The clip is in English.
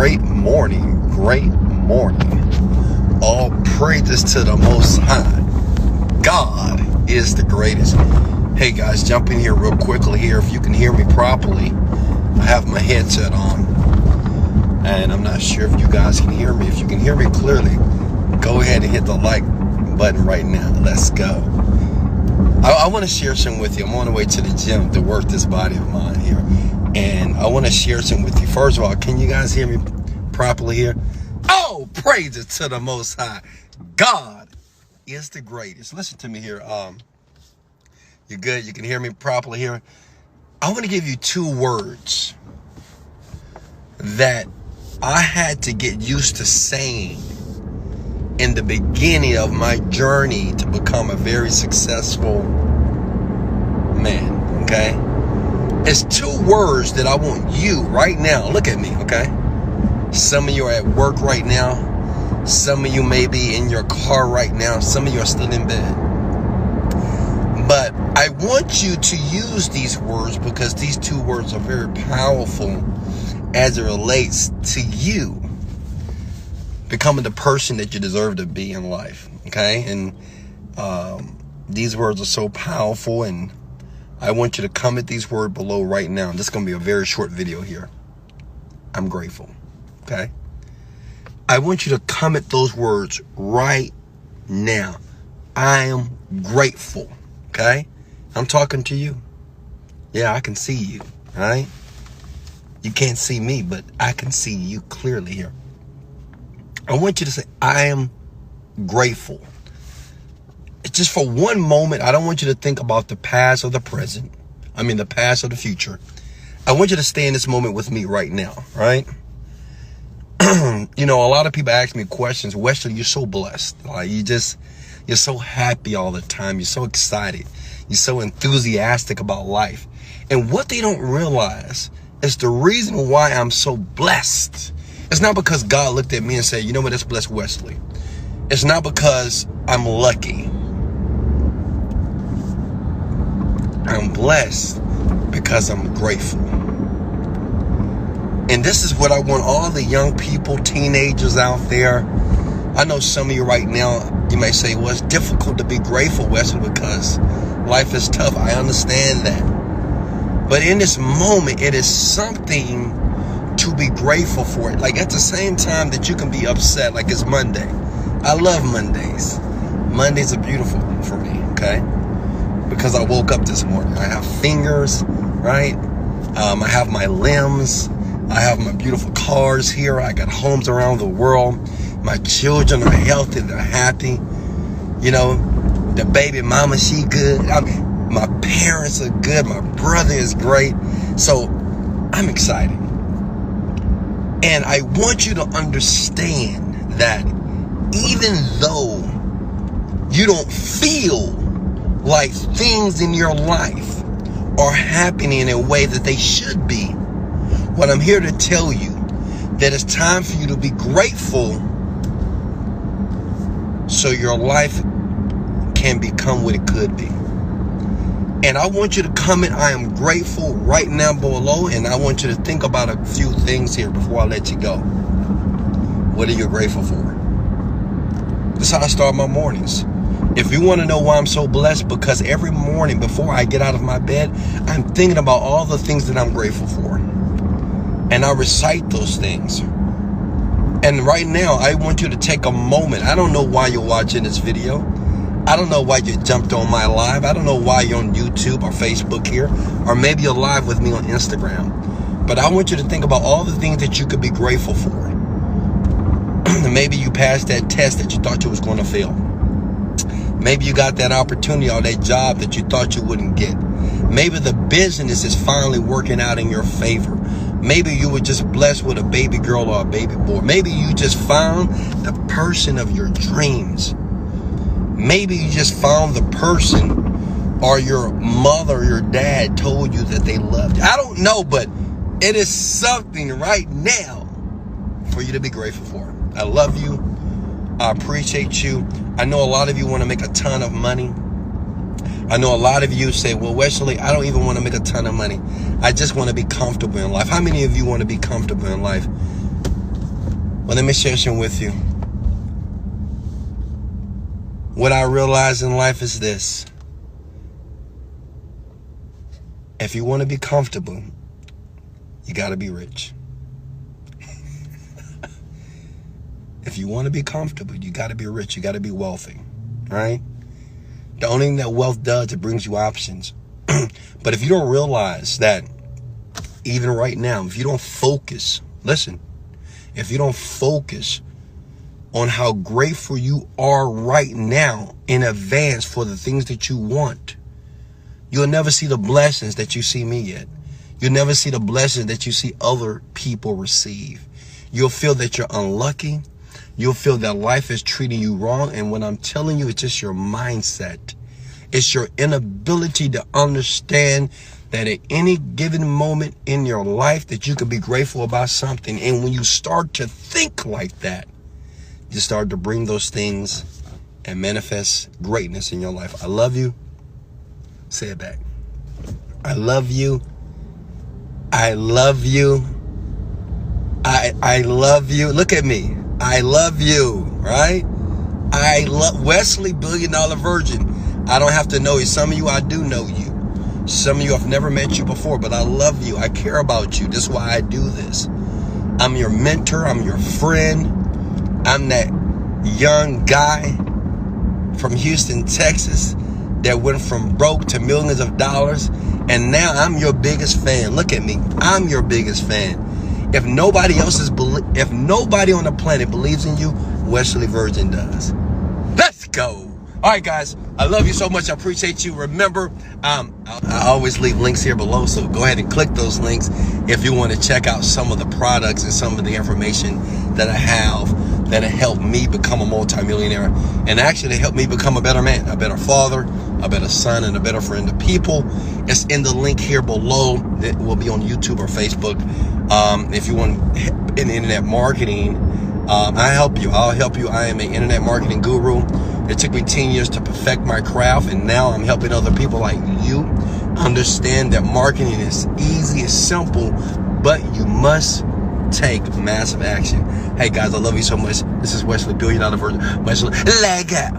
great morning, great morning. All praises to the Most High. God is the greatest. Hey guys, jump in here real quickly here. If you can hear me properly, I have my headset on, and I'm not sure if you guys can hear me. If you can hear me clearly, go ahead and hit the like button right now. Let's go. I want to share something with you. I'm on the way to the gym to work this body of mine here, and I want to share something with you. First of all, can you guys hear me properly here? Oh, praises to the Most High. God is the greatest. Listen to me here. You're good? You can hear me properly here? I want to give you two words that I had to get used to saying in the beginning of my journey to become a very successful man, okay? It's two words that I want you right now. Look at me, okay? Some of you are at work right now. Some of you may be in your car right now. Some of you are still in bed. But I want you to use these words because these two words are very powerful as it relates to you becoming the person that you deserve to be in life, okay? And these words are so powerful, and I want you to comment these words below right now. This is going to be a very short video here. I'm grateful, okay? I want you to comment those words right now. I am grateful, okay? I'm talking to you. Yeah, I can see you, all right? You can't see me, but I can see you clearly here. I want you to say, I am grateful. It's just for one moment. I don't want you to think about the past or the present. I mean, the past or the future. I want you to stay in this moment with me right now, right? You know, a lot of people ask me questions. Wesley, you're so blessed. Like, you're so happy all the time. You're so excited. You're so enthusiastic about life. And what they don't realize is the reason why I'm so blessed. It's not because God looked at me and said, you know what, let's bless Wesley. It's not because I'm lucky. I'm blessed because I'm grateful. And this is what I want all the young people, teenagers out there. I know some of you right now, you may say, well, it's difficult to be grateful, Wesley, because life is tough. I understand that. But in this moment, it is something to be grateful for it. Like at the same time that you can be upset, like it's Monday. I love Mondays. Mondays are beautiful for me, okay? Because I woke up this morning. I have fingers, right? I have my limbs. I have my beautiful cars here. I got homes around the world. My children are healthy. They're happy. You know, the baby mama, she good. My parents are good. My brother is great. So I'm excited. And I want you to understand that even though you don't feel like things in your life are happening in a way that they should be, what I'm here to tell you, that it's time for you to be grateful so your life can become what it could be. And I want you to comment, I am grateful right now below, and I want you to think about a few things here before I let you go. What are you grateful for? That's how I start my mornings. If you want to know why I'm so blessed, because every morning before I get out of my bed, I'm thinking about all the things that I'm grateful for. And I recite those things. And right now, I want you to take a moment. I don't know why you're watching this video. I don't know why you jumped on my live. I don't know why you're on YouTube or Facebook here. Or maybe you're live with me on Instagram. But I want you to think about all the things that you could be grateful for. Maybe you passed that test that you thought you was going to fail. Maybe you got that opportunity or that job that you thought you wouldn't get. Maybe the business is finally working out in your favor. Maybe you were just blessed with a baby girl or a baby boy. Maybe you just found the person of your dreams. Maybe you just found the person, or your mother or your dad told you that they loved you. I don't know, but it is something right now for you to be grateful for. I love you. I appreciate you. I know a lot of you want to make a ton of money. I know a lot of you say, well, Wesley, I don't even want to make a ton of money. I just want to be comfortable in life. How many of you want to be comfortable in life? Well, let me share something with you. What I realize in life is this. If you want to be comfortable, you got to be rich. If you want to be comfortable, you got to be rich. You got to be wealthy, right? The only thing that wealth does, it brings you options. But if you don't realize that even right now, if you don't focus, listen, if you don't focus on how grateful you are right now in advance for the things that you want, you'll never see the blessings that you see me yet. You'll never see the blessings that you see other people receive. You'll feel that you're unlucky. You'll feel that life is treating you wrong. And what I'm telling you, it's just your mindset. It's your inability to understand that at any given moment in your life that you could be grateful about something. And when you start to think like that, you start to bring those things and manifest greatness in your life. I love you. Say it back. I love you. I love you. I love you. Look at me. I love you, right? I love Wesley, $1 billion virgin. I don't have to know you. Some of you, I do know you. Some of you, I've never met you before, but I love you. I care about you. That's why I do this. I'm your mentor. I'm your friend. I'm that young guy from Houston, Texas, that went from broke to millions of dollars. And now I'm your biggest fan. Look at me. I'm your biggest fan. If nobody else if nobody on the planet believes in you, Wesley Virgin does. Let's go. All right, guys. I love you so much. I appreciate you. Remember, I always leave links here below, so go ahead and click those links if you want to check out some of the products and some of the information that I have that have helped me become a multimillionaire, and actually helped me become a better man, a better father, a better son, and a better friend to people. It's in the link here below that will be on YouTube or Facebook. If you want in internet marketing, I'll help you. I am an internet marketing guru. It took me 10 years to perfect my craft, and now I'm helping other people like you understand that marketing is easy, it's simple, but you must take massive action. Hey guys, I love you so much. This is Wesley, $1 billion virgin. Wesley, leg out.